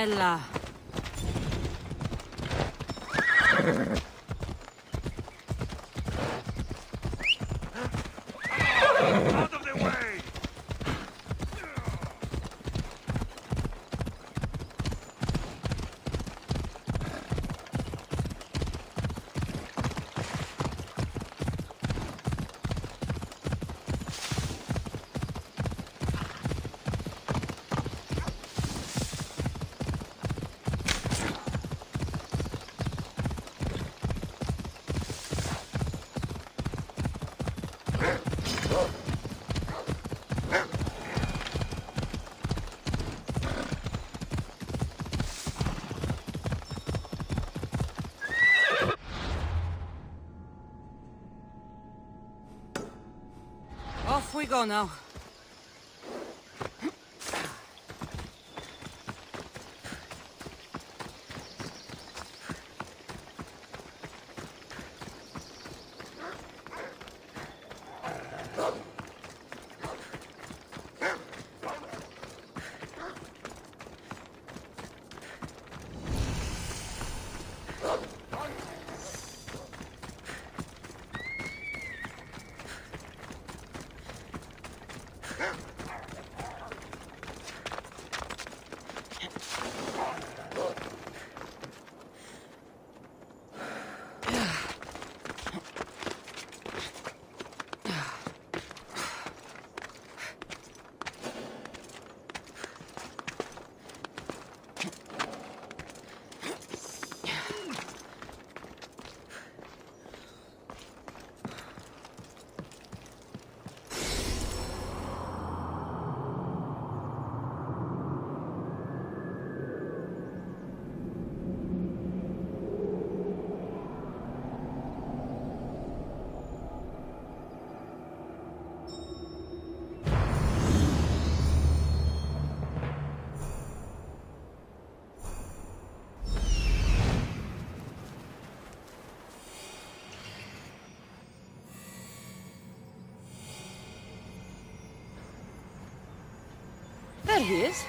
Bella. Out of the way! Off we go now. There he is.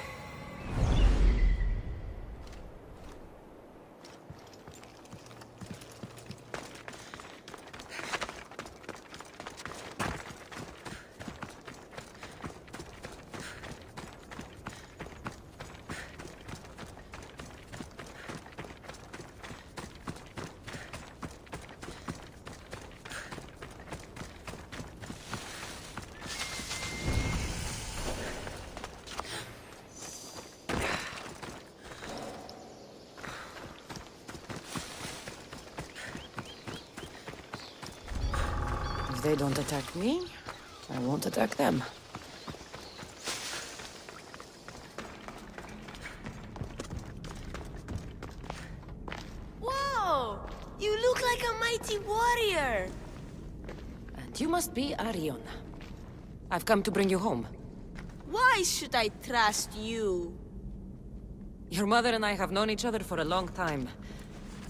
If they don't attack me, I won't attack them. Whoa! You look like a mighty warrior! And you must be Arion. I've come to bring you home. Why should I trust you? Your mother and I have known each other for a long time.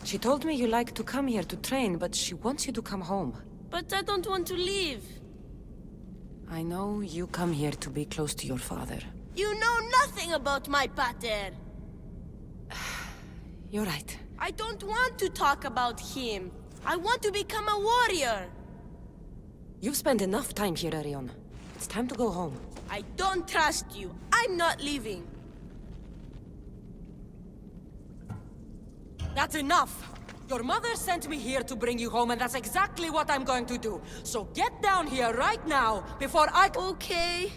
She told me you like to come here to train, but she wants you to come home. But I don't want to leave. I know you come here to be close to your father. You know nothing about my pater. You're right. I don't want to talk about him. I want to become a warrior. You've spent enough time here, Arion. It's time to go home. I don't trust you. I'm not leaving. That's enough! Your mother sent me here to bring you home, and that's exactly what I'm going to do. So get down here right now, before I... Okay.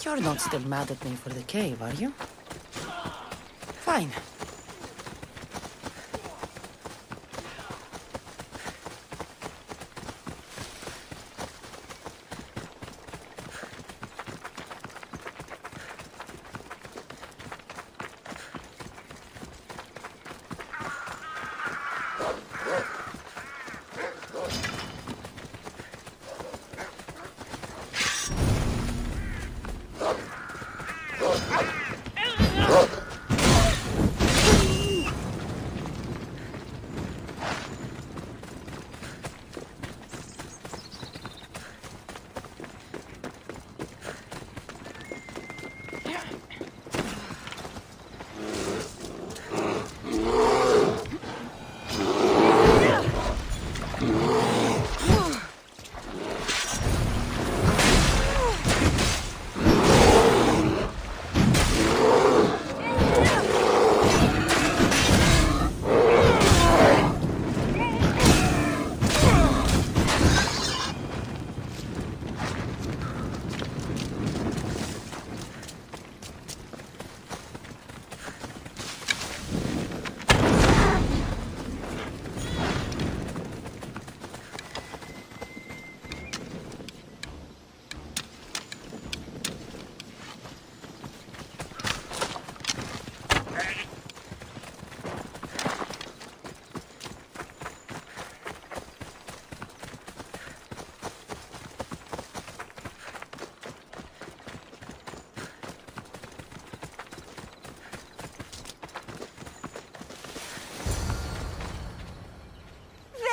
You're not still mad at me for the cave, are you? Fine.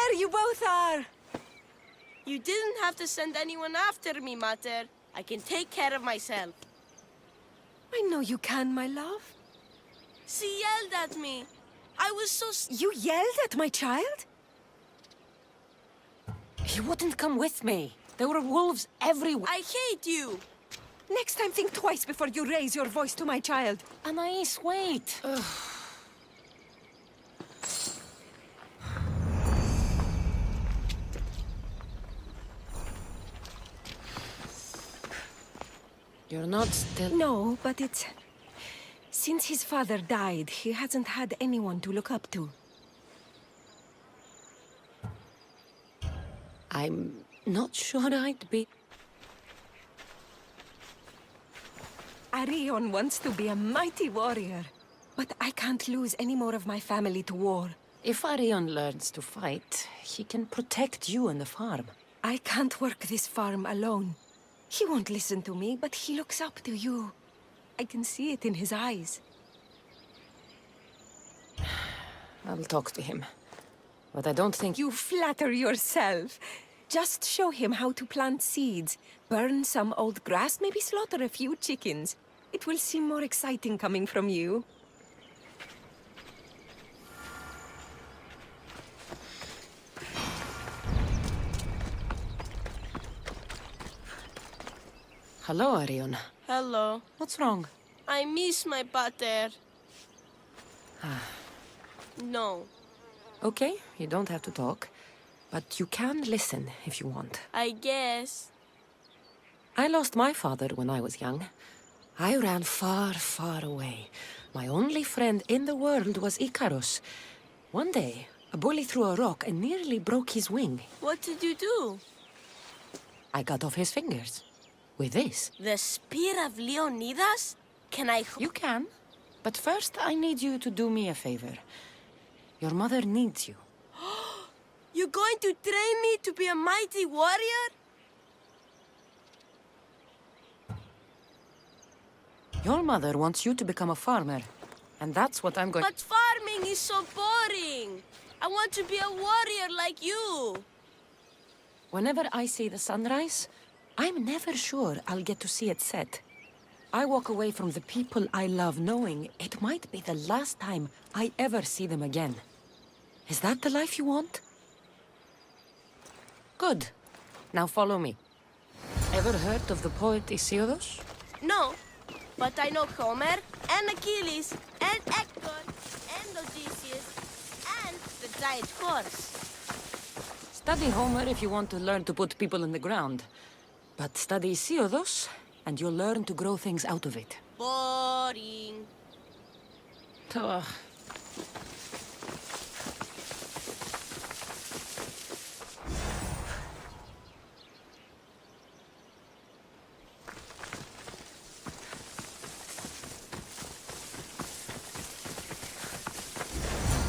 There you both are! You didn't have to send anyone after me, Mater. I can take care of myself. I know you can, my love. She yelled at me. I was so You yelled at my child? He wouldn't come with me. There were wolves everywhere. I hate you! Next time, think twice before you raise your voice to my child. Anais, wait. You're not still... No, but it's... Since his father died, he hasn't had anyone to look up to. I'm not sure I'd be... Arion wants to be a mighty warrior. But I can't lose any more of my family to war. If Arion learns to fight, he can protect you and the farm. I can't work this farm alone. He won't listen to me, but he looks up to you. I can see it in his eyes. I'll talk to him. But I don't think... You flatter yourself. Just show him how to plant seeds. Burn some old grass, maybe slaughter a few chickens. It will seem more exciting coming from you. Hello, Arion. Hello. What's wrong? I miss my pater. No. Okay, you don't have to talk. But you can listen if you want. I guess. I lost my father when I was young. I ran far, far away. My only friend in the world was Icarus. One day, a bully threw a rock and nearly broke his wing. What did you do? I cut off his fingers. With this. The spear of Leonidas? Can I... You can. But first, I need you to do me a favor. Your mother needs you. You're going to train me to be a mighty warrior? Your mother wants you to become a farmer. And that's what I'm going... But farming is so boring. I want to be a warrior like you. Whenever I see the sunrise, I'm never sure I'll get to see it set. I walk away from the people I love knowing it might be the last time I ever see them again. Is that the life you want? Good. Now follow me. Ever heard of the poet Isildos? No, but I know Homer, and Achilles, and Hector, and Odysseus, and the giant horse. Study Homer if you want to learn to put people in the ground. But study Isildos and you'll learn to grow things out of it. Boring. Ugh.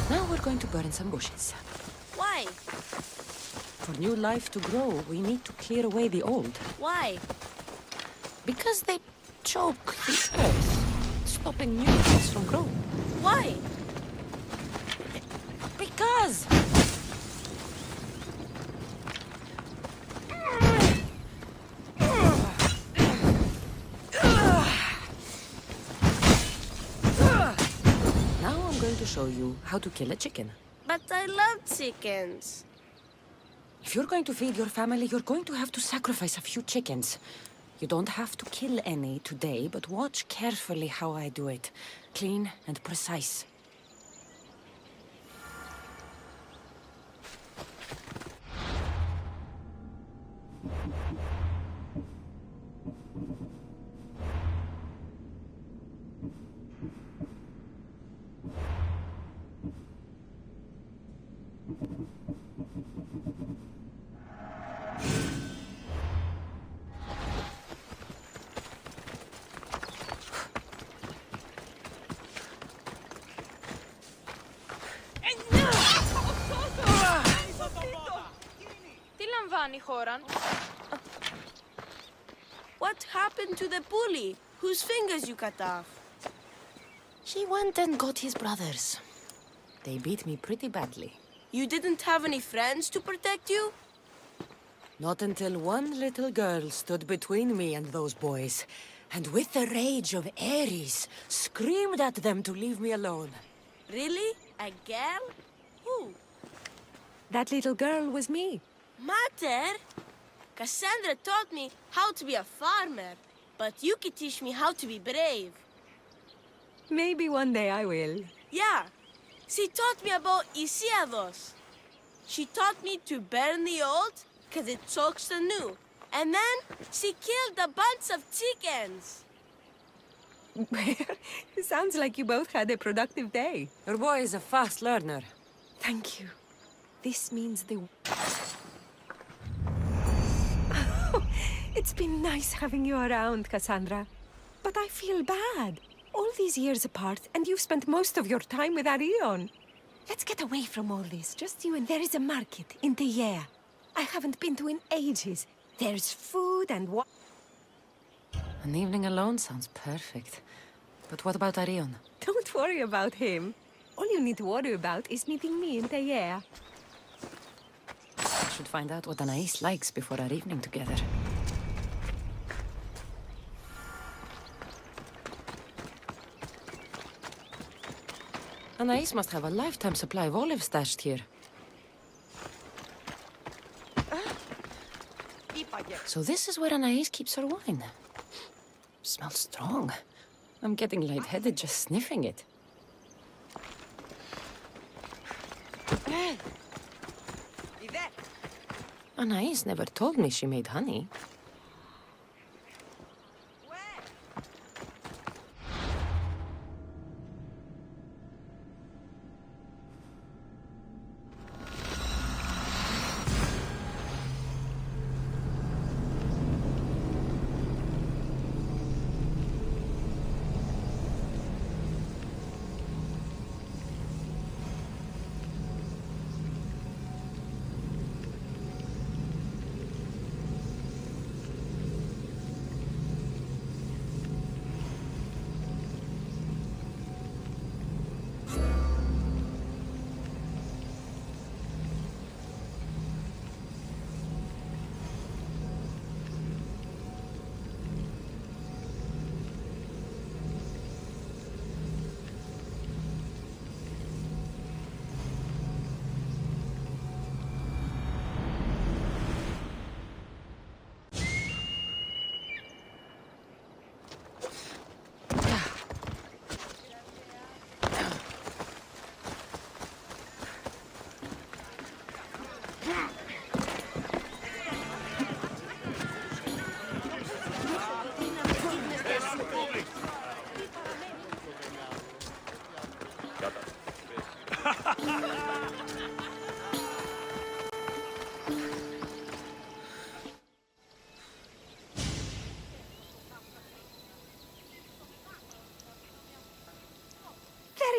Now we're going to burn some bushes. Why? For new life to grow, we need to clear away the old. Why? Because they choke the earth, stopping new things from growing. Why? Because! Now I'm going to show you how to kill a chicken. But I love chickens. If you're going to feed your family, you're going to have to sacrifice a few chickens. You don't have to kill any today, but watch carefully how I do it. Clean and precise. Τι λαμβάνει η χώρα? What happened to the bully whose fingers you cut off? He went and got his brothers. They beat me pretty badly. You didn't have any friends to protect you? Not until one little girl stood between me and those boys, and with the rage of Ares, screamed at them to leave me alone. Really? A girl? Who? That little girl was me. Mater? Cassandra taught me how to be a farmer, but you could teach me how to be brave. Maybe one day I will. Yeah, she taught me about Isiados. She taught me to burn the old, because it chokes the new. And then she killed a bunch of chickens. Sounds like you both had a productive day. Your boy is a fast learner. Thank you. This means the... It's been nice having you around, Cassandra. But I feel bad. All these years apart, and you've spent most of your time with Arion. Let's get away from all this, just you and... There is a market in Teyea. I haven't been to in ages. There's food and what... An evening alone sounds perfect. But what about Arion? Don't worry about him. All you need to worry about is meeting me in Teyea. I should find out what Anais likes before our evening together. Anais must have a lifetime supply of olives stashed here. So this is where Anais keeps her wine. Smells strong. I'm getting lightheaded just sniffing it. Anais never told me she made honey.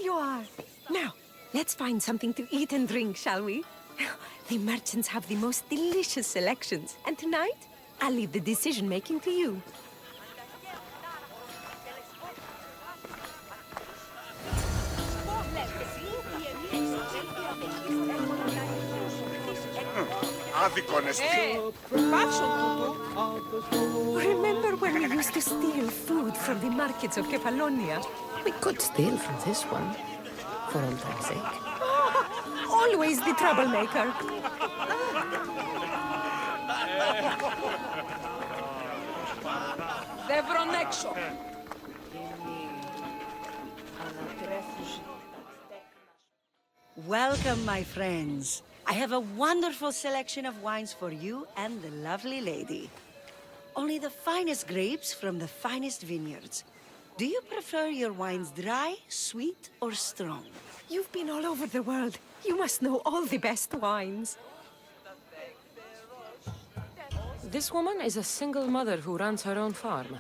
you are. Now, let's find something to eat and drink, shall we? The merchants have the most delicious selections. And tonight, I'll leave the decision-making to you. Άδικο νεστή. Remember when we used to steal food from the markets of Kefalonia? We could steal from this one, for old time's sake. Always the troublemaker. Δεν βρουν έξω. Welcome, my friends. I have a wonderful selection of wines for you and the lovely lady. Only the finest grapes from the finest vineyards. Do you prefer your wines dry, sweet, or strong? You've been all over the world. You must know all the best wines. This woman is a single mother who runs her own farm.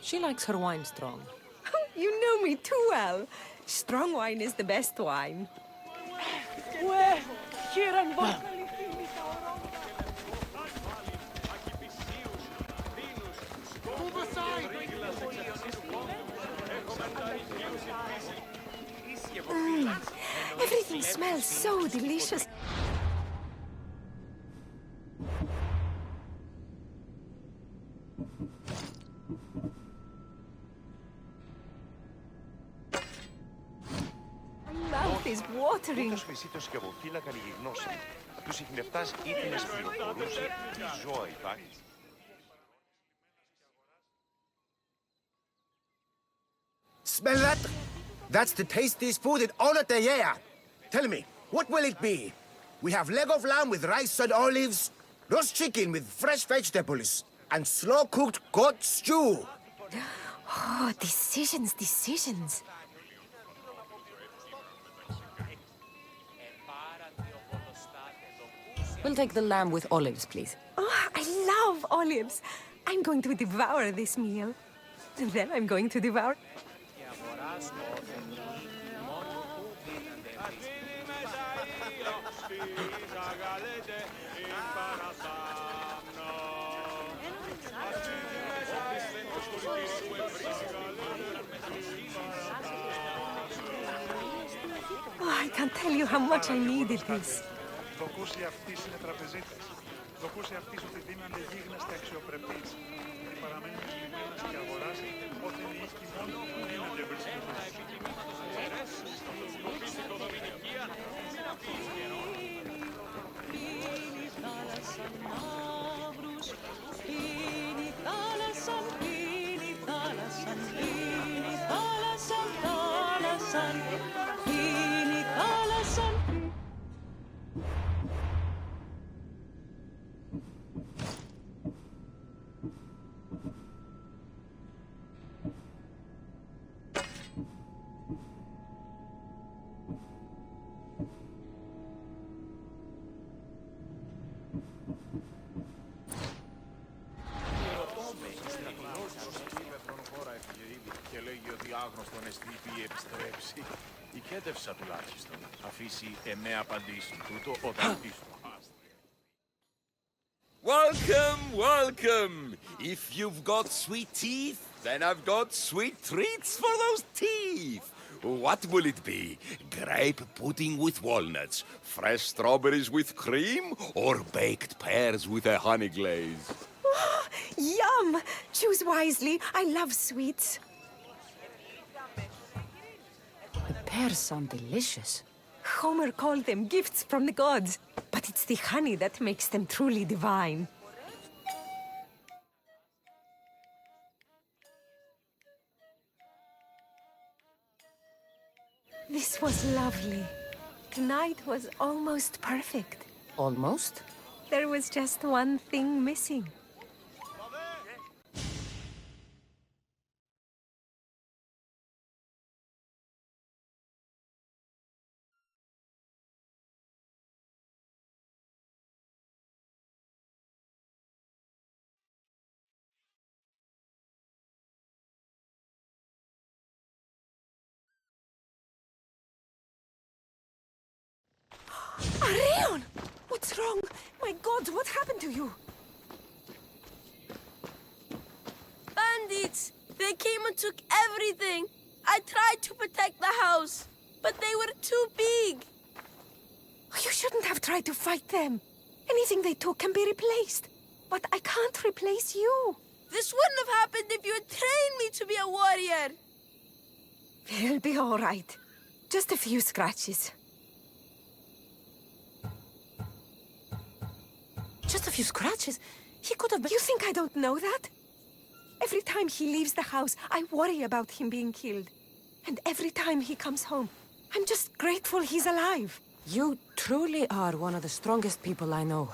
She likes her wine strong. You know me too well. Strong wine is the best wine. Everything smells so delicious. My mouth is watering. Ούτως φυσίτως και από φύλακα λίγη γνώση. Τους ιχνευτάς ήττινες πληροφορούσε τι ζώα υπάρχει. Smell that? That's the tastiest food in all of the year. Tell me, what will it be? We have leg of lamb with rice and olives, roast chicken with fresh vegetables, and slow-cooked goat stew. Oh, decisions, decisions. We'll take the lamb with olives, please. Oh, I love olives. I'm going to devour this meal. And then I'm going to devour... Oh, I can't tell you how much I needed this. Το κούσι αυτής είναι τραπεζίτες. Το κούσι αυτής ότι δίνονται γίγνεσθε αξιοπρεπείς. Και παραμένουν λιμένας και αγοράς ότι είναι οίκοι μόνο που δίνονται Και λέγει ότι άγνωστον εστίπη επιστρέψει. Η κέντευσα τουλάχιστον. Αφήσει εμέ απαντήσουν τούτο όταν πίσω. Welcome, welcome! If you've got sweet teeth, then I've got sweet treats for those teeth! What will it be? Grape pudding with walnuts, fresh strawberries with cream, or baked pears with a honey glaze? Yum! Choose wisely. I love sweets. The pears sound delicious. Homer called them gifts from the gods, but it's the honey that makes them truly divine. This was lovely. Tonight was almost perfect. Almost? There was just one thing missing. What's wrong? My God, what happened to you? Bandits! They came and took everything. I tried to protect the house, but they were too big. You shouldn't have tried to fight them. Anything they took can be replaced. But I can't replace you. This wouldn't have happened if you had trained me to be a warrior. It'll be all right. Just a few scratches. Just a few scratches? He could have been... You think I don't know that? Every time he leaves the house, I worry about him being killed. And every time he comes home, I'm just grateful he's alive. You truly are one of the strongest people I know.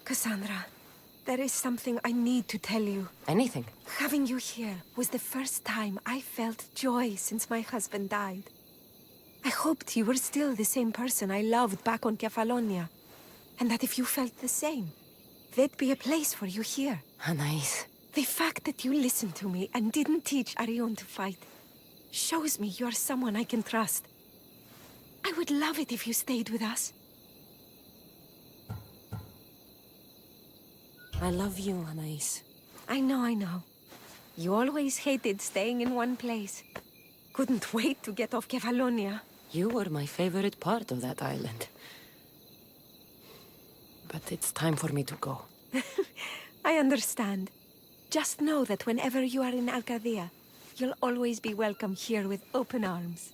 Cassandra, there is something I need to tell you. Anything. Having you here was the first time I felt joy since my husband died. I hoped you were still the same person I loved back on Kefalonia. And that if you felt the same, there'd be a place for you here. Anais. The fact that you listened to me and didn't teach Arion to fight shows me you're someone I can trust. I would love it if you stayed with us. I love you, Anais. I know. You always hated staying in one place. Couldn't wait to get off Kefalonia. You were my favorite part of that island. But it's time for me to go. I understand. Just know that whenever you are in Arcadia, you'll always be welcome here with open arms.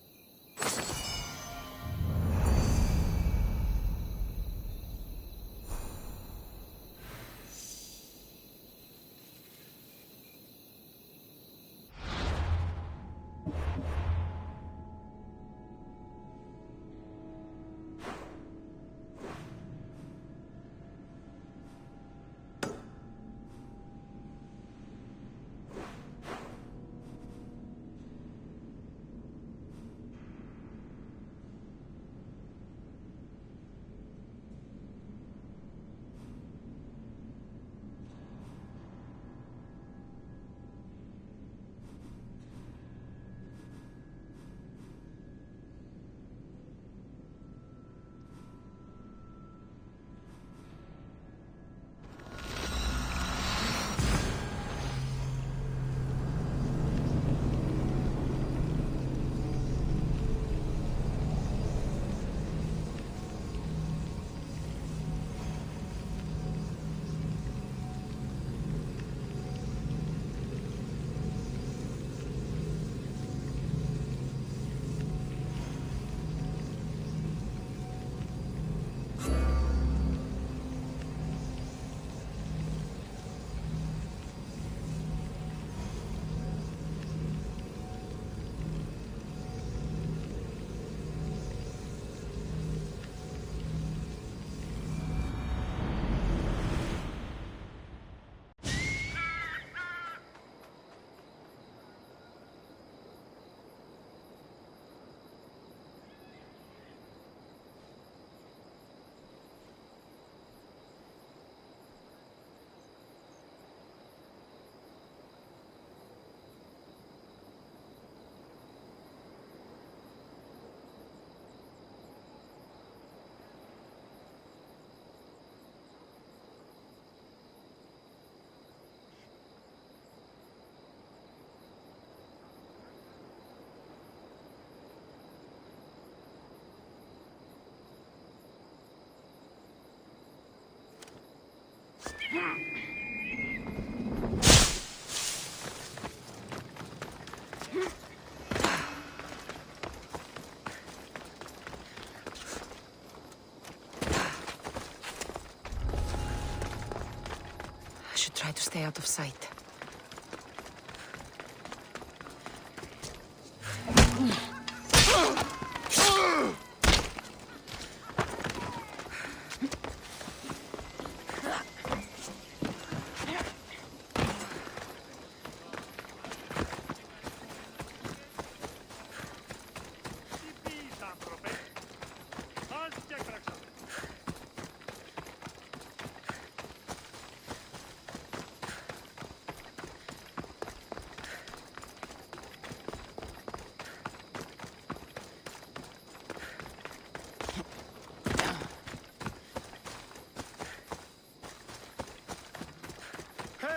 I should try to stay out of sight.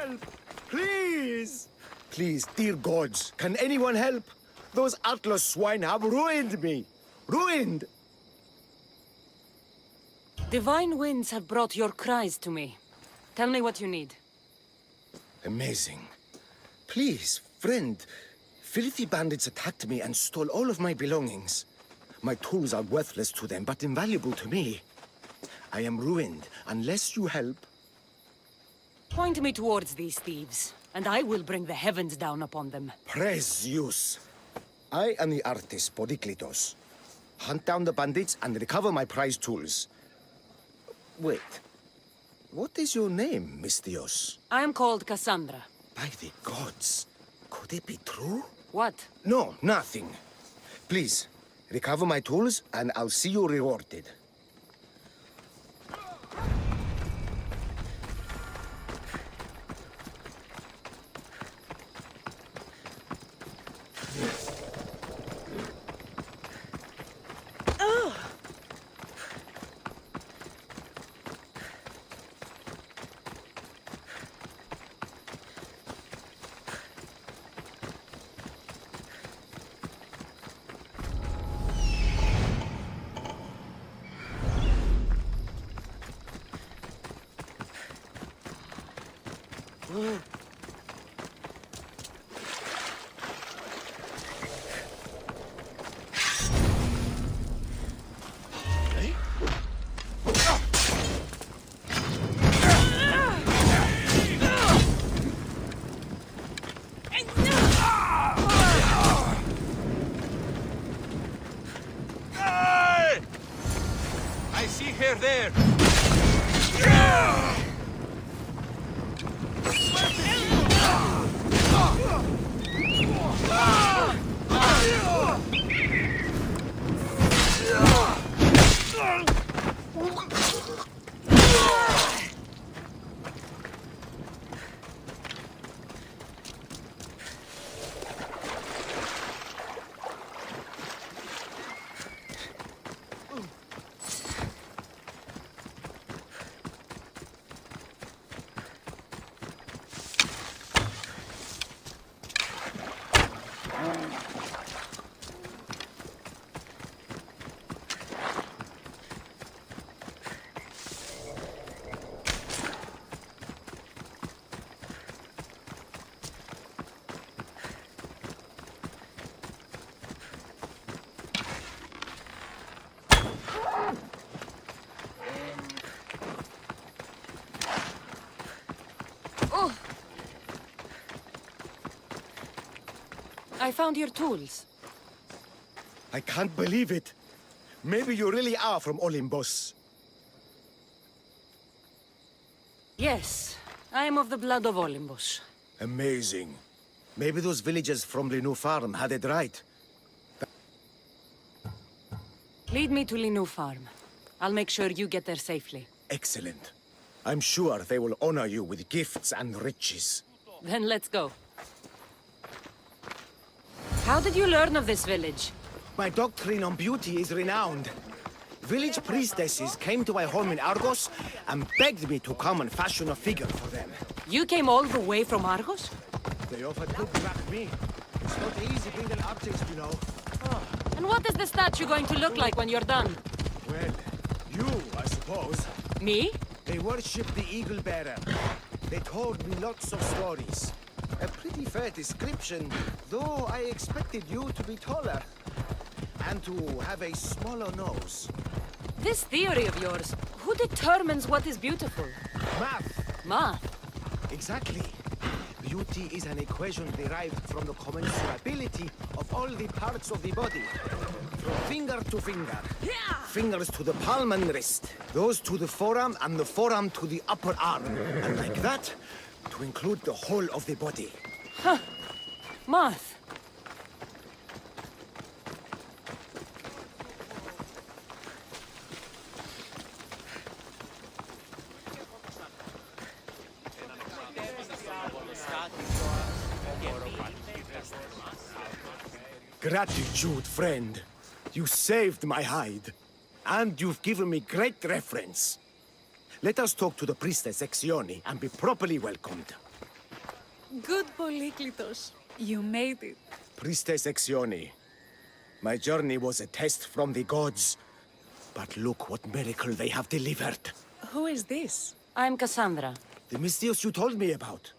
help! Please! Please, dear gods, can anyone help? Those Atlas swine have ruined me! Ruined! Divine winds have brought your cries to me. Tell me what you need. Amazing. Please, friend. Filthy bandits attacked me and stole all of my belongings. My tools are worthless to them, but invaluable to me. I am ruined unless you help. Point me towards these thieves, and I will bring the heavens down upon them. Praise Zeus. I am the artist, Podiklitos. Hunt down the bandits and recover my prized tools. Wait. What is your name, Miss Dios? I am called Cassandra. By the gods. Could it be true? What? No, nothing. Please, recover my tools and I'll see you rewarded. I see her there. I found your tools. I can't believe it. Maybe you really are from Olympus. Yes, I am of the blood of Olympus. Amazing. Maybe those villagers from the new farm had it right. Lead me to Linu Farm. I'll make sure you get there safely. Excellent. I'm sure they will honor you with gifts and riches. Then let's go. How did you learn of this village? My doctrine on beauty is renowned. Village priestesses came to my home in Argos and begged me to come and fashion a figure for them. You came all the way from Argos? They offered to back me. It's not easy being an artist, you know. And what is the statue going to look like when you're done? Well, you, I suppose. Me? They worship the Eagle Bearer. They told me lots of stories. A pretty fair description, though I expected you to be taller. And to have a smaller nose. This theory of yours, who determines what is beautiful? Math! Math? Exactly. Beauty is an equation derived from the commensurability of all the parts of the body. From finger to finger. Fingers to the palm and wrist. Those to the forearm and the forearm to the upper arm. And like that, to include the whole of the body. Huh. Math. Gratitude, friend. You saved my hide. And you've given me great reference. Let us talk to the priestess Exione and be properly welcomed. Good Polyklitos. You made it. Priestess Exioni, my journey was a test from the gods. But look what miracle they have delivered. Who is this? I'm Cassandra. The mistress you told me about.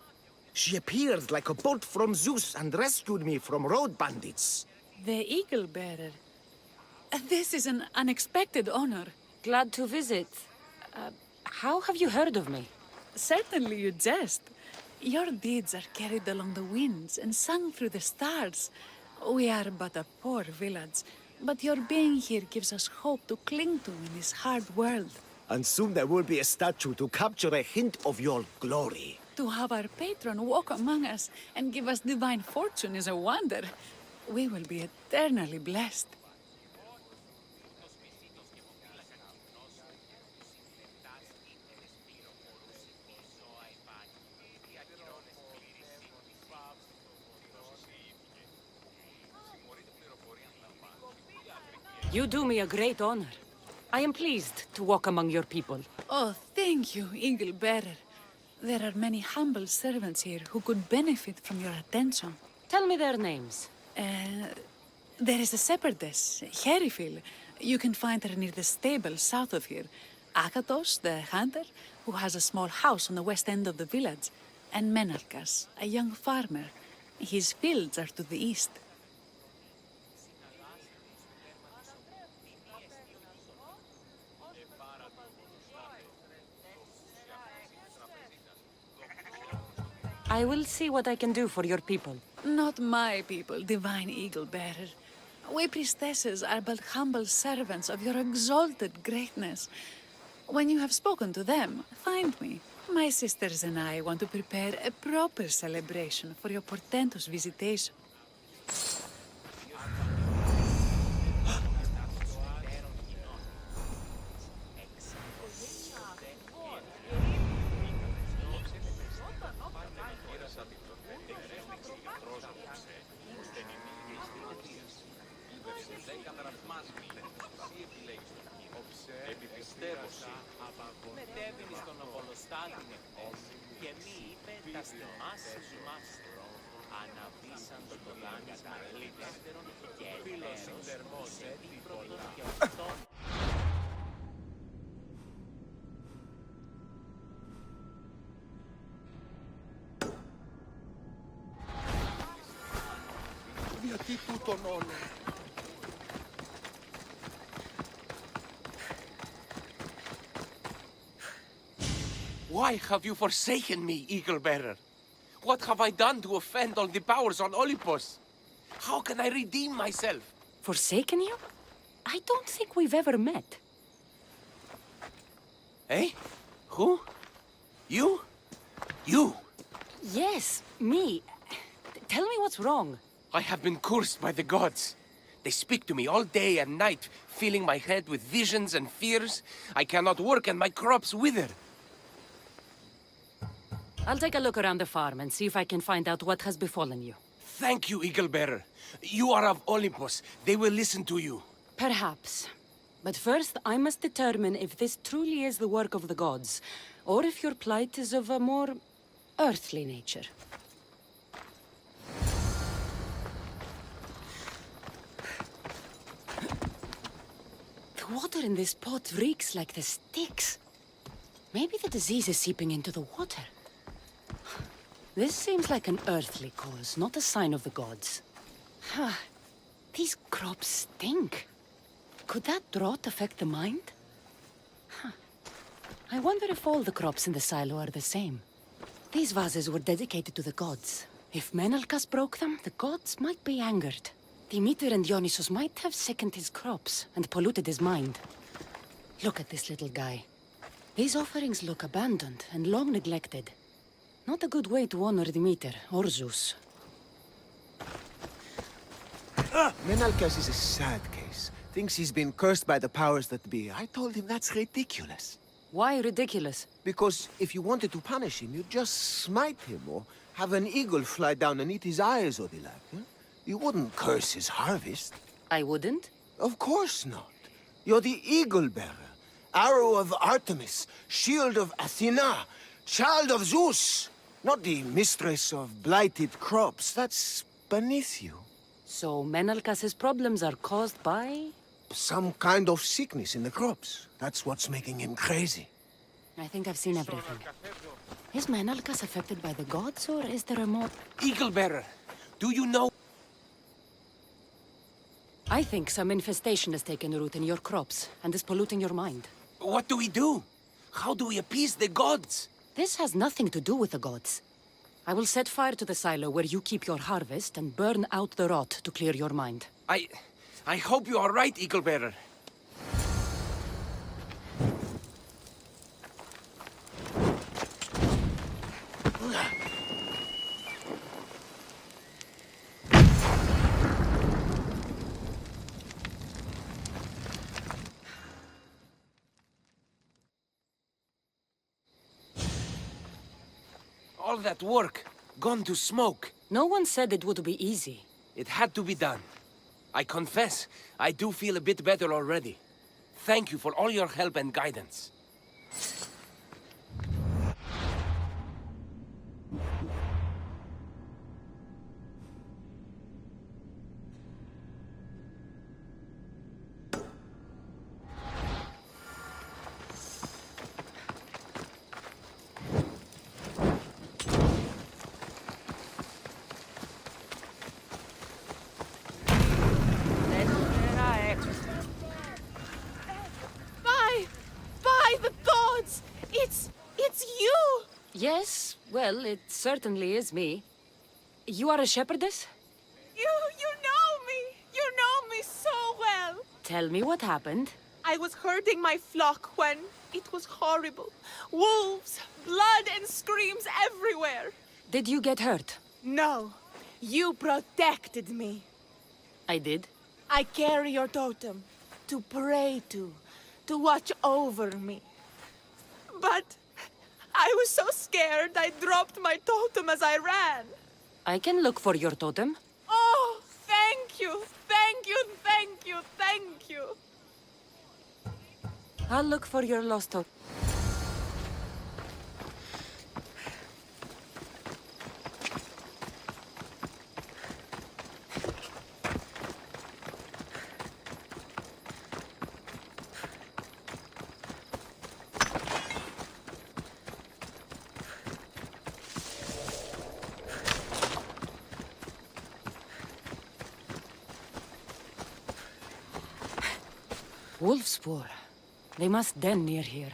She appeared like a bolt from Zeus and rescued me from road bandits. The Eagle Bearer. This is an unexpected honor. Glad to visit. How have you heard of me? Certainly you jest. Your deeds are carried along the winds and sung through the stars. We are but a poor village, but your being here gives us hope to cling to in this hard world. And soon there will be a statue to capture a hint of your glory. To have our patron walk among us and give us divine fortune is a wonder. We will be eternally blessed. You do me a great honor. I am pleased to walk among your people. Oh, thank you, Eagle Bearer. There are many humble servants here who could benefit from your attention. Tell me their names. There is a shepherdess, Herifil. You can find her near the stable south of here. Akatos, the hunter, who has a small house on the west end of the village. And Menalkas, a young farmer. His fields are to the east. I will see what I can do for your people. Not my people, divine Eagle Bearer. We priestesses are but humble servants of your exalted greatness. When you have spoken to them, find me. My sisters and I want to prepare a proper celebration for your portentous visitation. Γιατί τούτον όλο. Why have you forsaken me, Eagle Bearer? What have I done to offend all the powers on Olympus? How can I redeem myself? Forsaken you? I don't think we've ever met. Eh? Who? You? You? Yes, me. Tell me what's wrong. I have been cursed by the gods. They speak to me all day and night, filling my head with visions and fears. I cannot work and my crops wither. I'll take a look around the farm and see if I can find out what has befallen you. Thank you, Eagle Bearer. You are of Olympus. They will listen to you. Perhaps. But first, I must determine if this truly is the work of the gods, or if your plight is of a more earthly nature. The water in this pot reeks like the Styx. Maybe the disease is seeping into the water. This seems like an earthly cause, not a sign of the gods. These crops stink. Could that drought affect the mind? I wonder if all the crops in the silo are the same. These vases were dedicated to the gods. If Menalkas broke them, the gods might be angered. Demeter and Dionysos might have sickened his crops and polluted his mind. Look at this little guy. These offerings look abandoned and long neglected. Not a good way to honor Demeter or Zeus. Menalkas is a sad case. Thinks he's been cursed by the powers that be. I told him that's ridiculous. Why ridiculous? Because if you wanted to punish him, you'd just smite him or have an eagle fly down and eat his eyes or the like. Huh? You wouldn't curse his harvest. I wouldn't? Of course not. You're the eagle bearer. Arrow of Artemis, shield of Athena, child of Zeus. Not the mistress of blighted crops. That's beneath you. So Menalcas's problems are caused by? Some kind of sickness in the crops. That's what's making him crazy. I think I've seen everything. Is Menalcas affected by the gods, or is there a more... Eagle Bearer, do you know? I think some infestation has taken root in your crops, and is polluting your mind. What do we do? How do we appease the gods? This has nothing to do with the gods. I will set fire to the silo where you keep your harvest and burn out the rot to clear your mind. I hope you are right, Eagle Bearer. All that work, gone to smoke. No one said it would be easy. It had to be done. I confess, I do feel a bit better already. Thank you for all your help and guidance. By the gods! It's you! Yes, well, it certainly is me. You are a shepherdess? You know me! You know me so well! Tell me what happened. I was herding my flock when it was horrible. Wolves, blood and screams everywhere. Did you get hurt? No, you protected me. I did. I carry your totem to pray to watch over me. But I was so scared I dropped my totem as I ran. I can look for your totem. Oh, thank you, thank you, thank you, thank you. I'll look for your lost totem. Wolf spoor. They must den near here.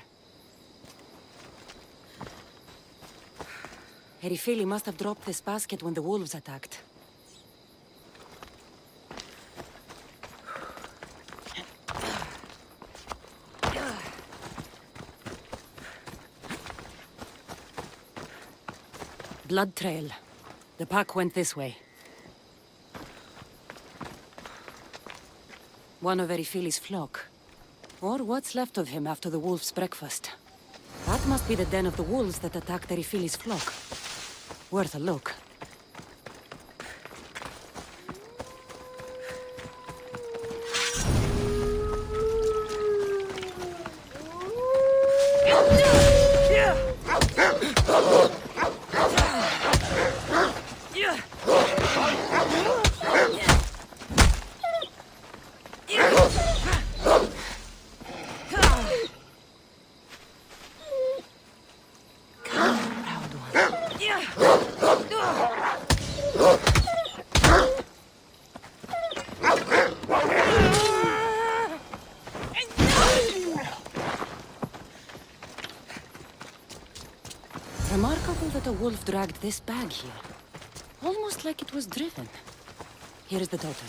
Erifili must have dropped this basket when the wolves attacked. Blood trail. The pack went this way. One of Erifili's flock. Or what's left of him after the wolf's breakfast. That must be the den of the wolves that attacked Erifili's flock. Worth a look. Remarkable that a wolf dragged this bag here. Almost like it was driven. Here is the totem.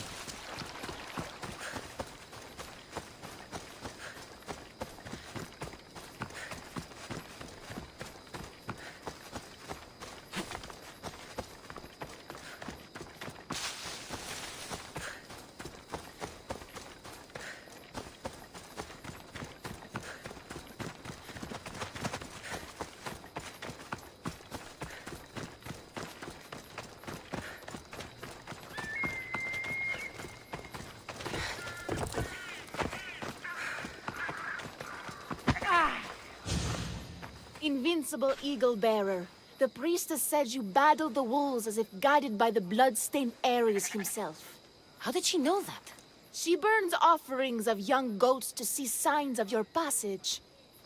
Invincible Eagle Bearer, The priestess said you battled the wolves as if guided by the blood-stained Ares himself. How did she know that? She burns offerings of young goats to see signs of your passage.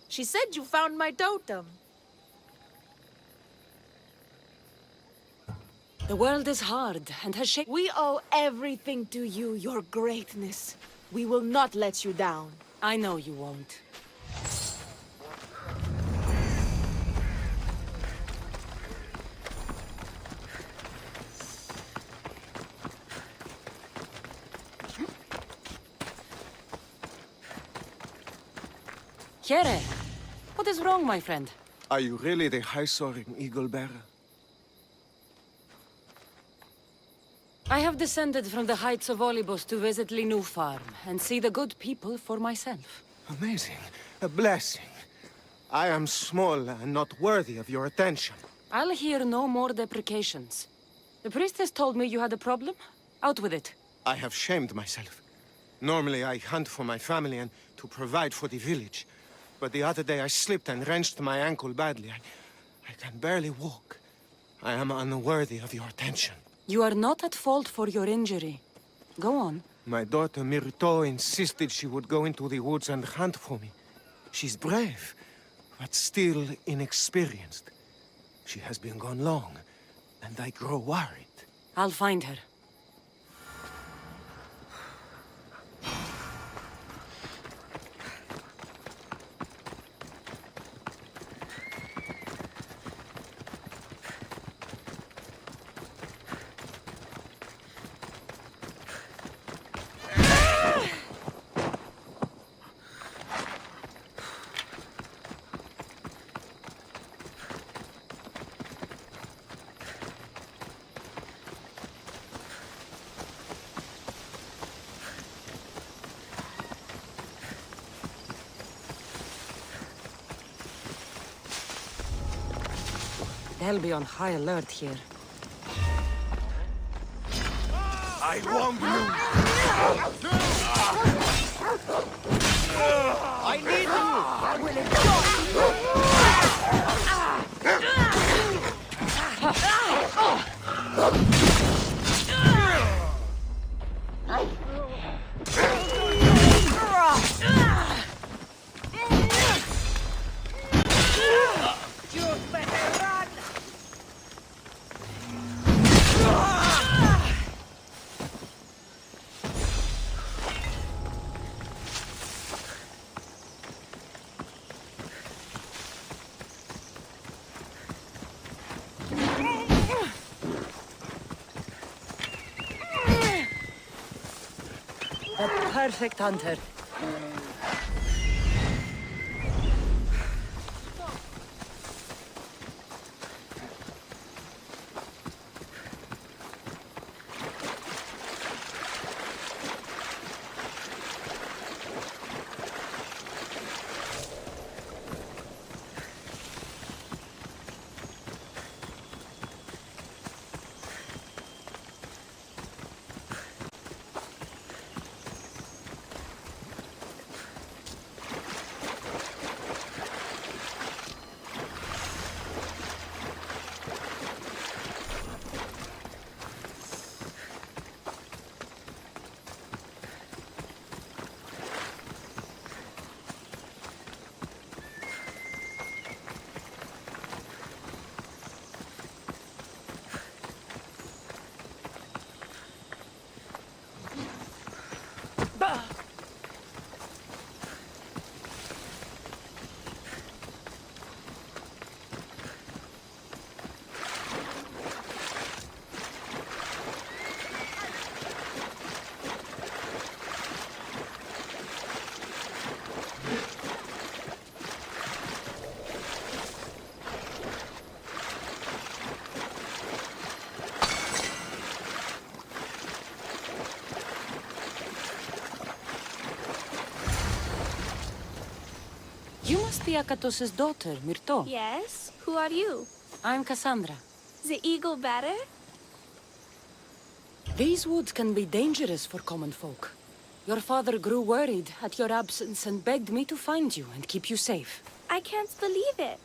She said you found my totem. The world is hard and has shaped... We owe everything to you, your greatness. We will not let you down. I know you won't. Here, what is wrong, my friend? Are you really the high-soaring eagle bearer? I have descended from the heights of Olibos to visit Linu Farm and see the good people for myself. Amazing. A blessing. I am small and not worthy of your attention. I'll hear no more deprecations. The priestess told me you had a problem. Out with it. I have shamed myself. Normally I hunt for my family and to provide for the village. But the other day I slipped and wrenched my ankle badly. I can barely walk. I am unworthy of your attention. You are not at fault for your injury. Go on. My daughter Myrto insisted she would go into the woods and hunt for me. She's brave, but still inexperienced. She has been gone long, and I grow worried. I'll find her. They'll be on high alert here. I wronged you! I need A perfect hunter. You must be Akatos's daughter, Myrto. Yes? Who are you? I'm Cassandra. The eagle bearer? These woods can be dangerous for common folk. Your father grew worried at your absence and begged me to find you and keep you safe. I can't believe it.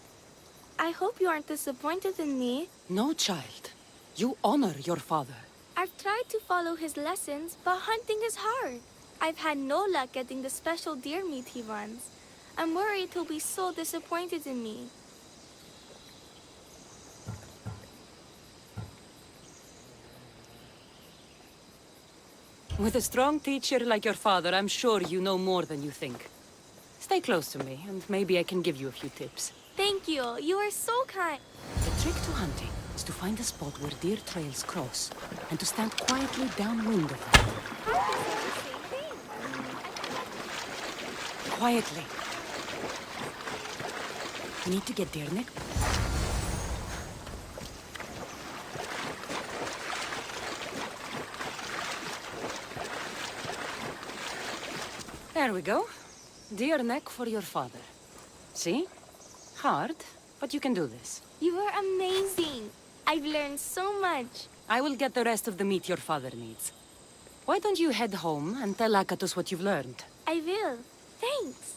I hope you aren't disappointed in me. No, child. You honor your father. I've tried to follow his lessons, but hunting is hard. I've had no luck getting the special deer meat he wants. I'm worried he'll be so disappointed in me. With a strong teacher like your father, I'm sure you know more than you think. Stay close to me, and maybe I can give you a few tips. Thank you. You are so kind. The trick to hunting is to find a spot where deer trails cross, and to stand quietly downwind of them. How is that the same thing? Quietly. You need to get deer neck. There we go. Deer neck for your father. See? Hard, but you can do this. You are amazing. I've learned so much. I will get the rest of the meat your father needs. Why don't you head home and tell Akatus what you've learned? I will. Thanks.